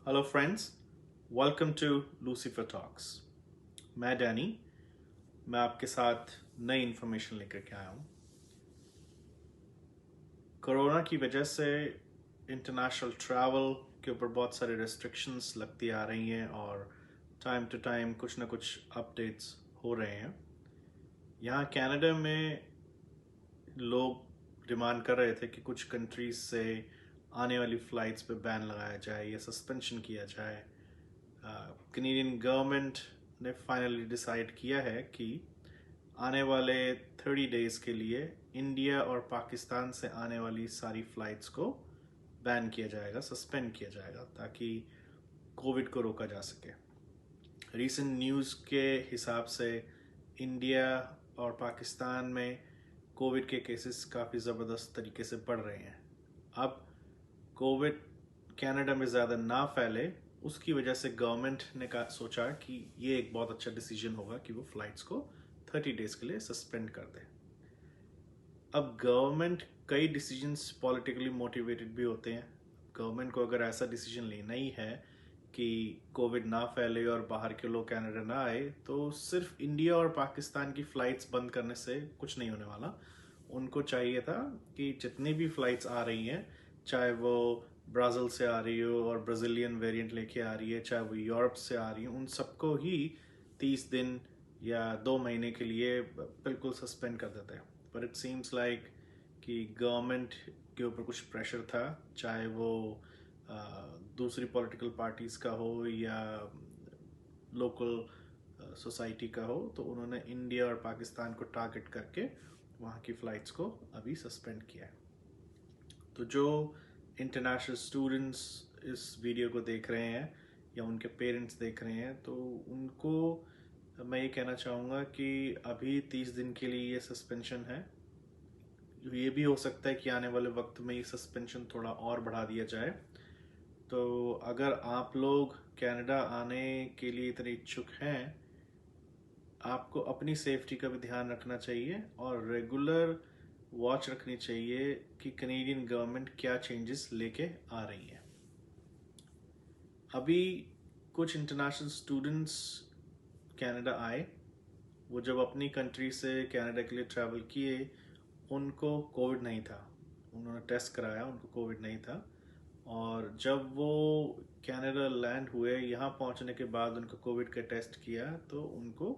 Hello friends, welcome to Lucifer Talks. मैं Danny. मैं आपके साथ नई इन्फॉर्मेशन लेकर के आया हूँ। कोरोना की वजह से इंटरनेशनल ट्रैवल के ऊपर बहुत सारे रेस्ट्रिक्शंस लगती आ रही हैं और टाइम टू टाइम कुछ ना कुछ अपडेट्स हो रहे हैं। यहाँ कनाडा में लोग डिमांड कर रहे थे कि कुछ कंट्रीज से आने वाली फ़्लाइट्स पे बैन लगाया जाए या सस्पेंशन किया जाए। कनेडियन गवर्नमेंट ने फाइनली डिसाइड किया है कि आने वाले 30 डेज़ के लिए इंडिया और पाकिस्तान से आने वाली सारी फ़्लाइट्स को बैन किया जाएगा, सस्पेंड किया जाएगा, ताकि कोविड को रोका जा सके। रीसेंट न्यूज़ के हिसाब से इंडिया और पाकिस्तान में कोविड के केसेस काफ़ी ज़बरदस्त तरीके से बढ़ रहे हैं। अब कोविड कनाडा में ज़्यादा ना फैले, उसकी वजह से गवर्नमेंट ने सोचा कि ये एक बहुत अच्छा डिसीजन होगा कि वो फ़्लाइट्स को 30 डेज़ के लिए सस्पेंड कर दे। अब गवर्नमेंट कई डिसीजंस पॉलिटिकली मोटिवेटेड भी होते हैं। गवर्नमेंट को अगर ऐसा डिसीजन लेना ही है कि कोविड ना फैले और बाहर के लोग कनाडा ना आए, तो सिर्फ इंडिया और पाकिस्तान की फ़्लाइट्स बंद करने से कुछ नहीं होने वाला। उनको चाहिए था कि जितनी भी फ़्लाइट्स आ रही हैं, चाहे वो ब्राज़ील से आ रही हो और ब्राज़ीलियन वेरिएंट लेके आ रही है, चाहे वो यूरोप से आ रही हो, उन सबको ही 30 दिन या 2 महीने के लिए बिल्कुल सस्पेंड कर देते हैं। पर इट सीम्स लाइक कि गवर्नमेंट के ऊपर कुछ प्रेशर था, चाहे वो दूसरी पॉलिटिकल पार्टीज़ का हो या लोकल सोसाइटी का हो, तो उन्होंने इंडिया और पाकिस्तान को टारगेट करके वहाँ की फ़्लाइट्स को अभी सस्पेंड किया है। तो जो इंटरनेशनल स्टूडेंट्स इस वीडियो को देख रहे हैं या उनके पेरेंट्स देख रहे हैं, तो उनको मैं ये कहना चाहूँगा कि अभी 30 दिन के लिए ये सस्पेंशन है। ये भी हो सकता है कि आने वाले वक्त में ये सस्पेंशन थोड़ा और बढ़ा दिया जाए। तो अगर आप लोग कनाडा आने के लिए इतने इच्छुक हैं, आपको अपनी सेफ्टी का भी ध्यान रखना चाहिए और रेगुलर वॉच रखनी चाहिए कि कनेडियन गवर्नमेंट क्या चेंजेस लेके आ रही है। अभी कुछ इंटरनेशनल स्टूडेंट्स कनाडा आए, वो जब अपनी कंट्री से कनाडा के लिए ट्रैवल किए, उनको कोविड नहीं था। उन्होंने टेस्ट कराया, उनको कोविड नहीं था। और जब वो कनाडा लैंड हुए, यहाँ पहुँचने के बाद उनको कोविड का टेस्ट किया तो उनको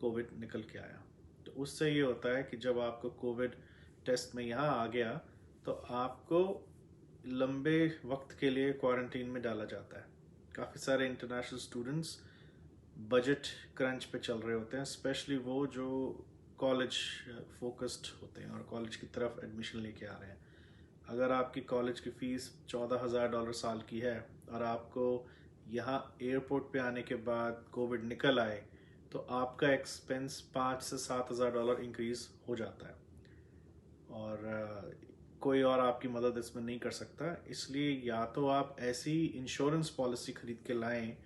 कोविड निकल के आया। तो उससे ये होता है कि जब आपको कोविड टेस्ट में यहाँ आ गया, तो आपको लंबे वक्त के लिए क्वारंटीन में डाला जाता है। काफ़ी सारे इंटरनेशनल स्टूडेंट्स बजट क्रंच पे चल रहे होते हैं, स्पेशली वो जो कॉलेज फोकस्ड होते हैं और कॉलेज की तरफ एडमिशन लेके आ रहे हैं। अगर आपकी कॉलेज की फ़ीस $14,000 साल की है और आपको यहाँ एयरपोर्ट पे आने के बाद कोविड निकल आए, तो आपका एक्सपेंस $5,000 से $7,000 इंक्रीज हो जाता है। और कोई और आपकी मदद इसमें नहीं कर सकता। इसलिए या तो आप ऐसी इंश्योरेंस पॉलिसी खरीद के लाएं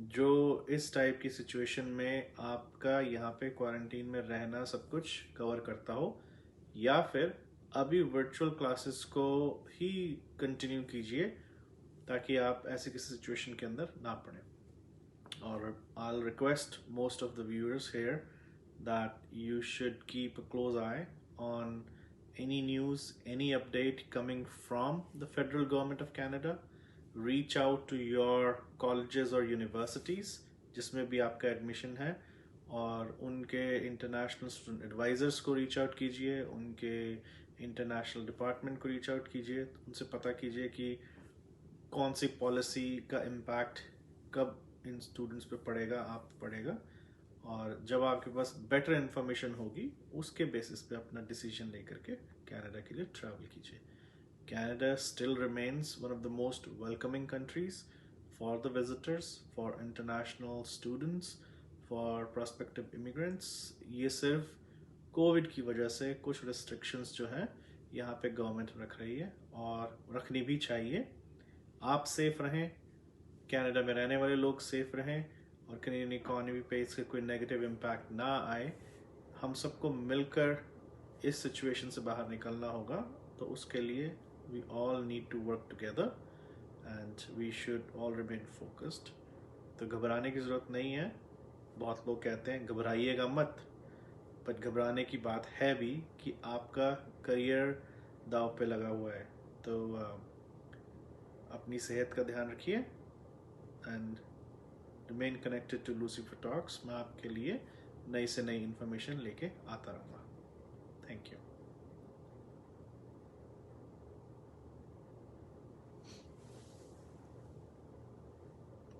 जो इस टाइप की सिचुएशन में आपका यहाँ पे क्वारंटीन में रहना सब कुछ कवर करता हो, या फिर अभी वर्चुअल क्लासेस को ही कंटिन्यू कीजिए ताकि आप ऐसे किसी सिचुएशन के अंदर ना पड़े। और I'll request most of the viewers here that you should keep a close eye on any news, any update coming from the federal government of Canada. Reach out to your colleges or universities जिसमें भी आपका admission है, और उनके international student advisers को reach out कीजिए, उनके international department को रीच आउट कीजिए, उनसे पता कीजिए कि कौन सी पॉलिसी का इम्पैक्ट कब इन स्टूडेंट्स पे पड़ेगा, आप पे पड़ेगा। और जब आपके पास बेटर इन्फॉर्मेशन होगी, उसके बेसिस पे अपना डिसीजन लेकर के कनाडा के लिए ट्रैवल कीजिए। Canada still remains one of the most welcoming countries for the visitors, for international students, for prospective immigrants. ये सिर्फ कोविड की वजह से कुछ restrictions जो हैं यहाँ पे गवर्नमेंट रख रही है और रखनी भी चाहिए। आप सेफ रहें, कनाडा में रहने वाले लोग सेफ रहें, और कनेडियन इकोनॉमी पे इसका कोई नेगेटिव इम्पैक्ट ना आए। हम सबको मिलकर इस सिचुएशन से बाहर निकलना होगा, तो उसके लिए we all need to work together, and but we should all remain focused. तो घबराने की ज़रूरत नहीं है। बहुत लोग कहते हैं घबराइएगा मत, बट घबराने की बात है भी कि आपका करियर दांव पे लगा हुआ है। तो अपनी सेहत का ध्यान रखिए and remain connected to Lucifer Talks. मैं आपके लिए नई से नई इन्फॉर्मेशन लेके आता रहूँगा।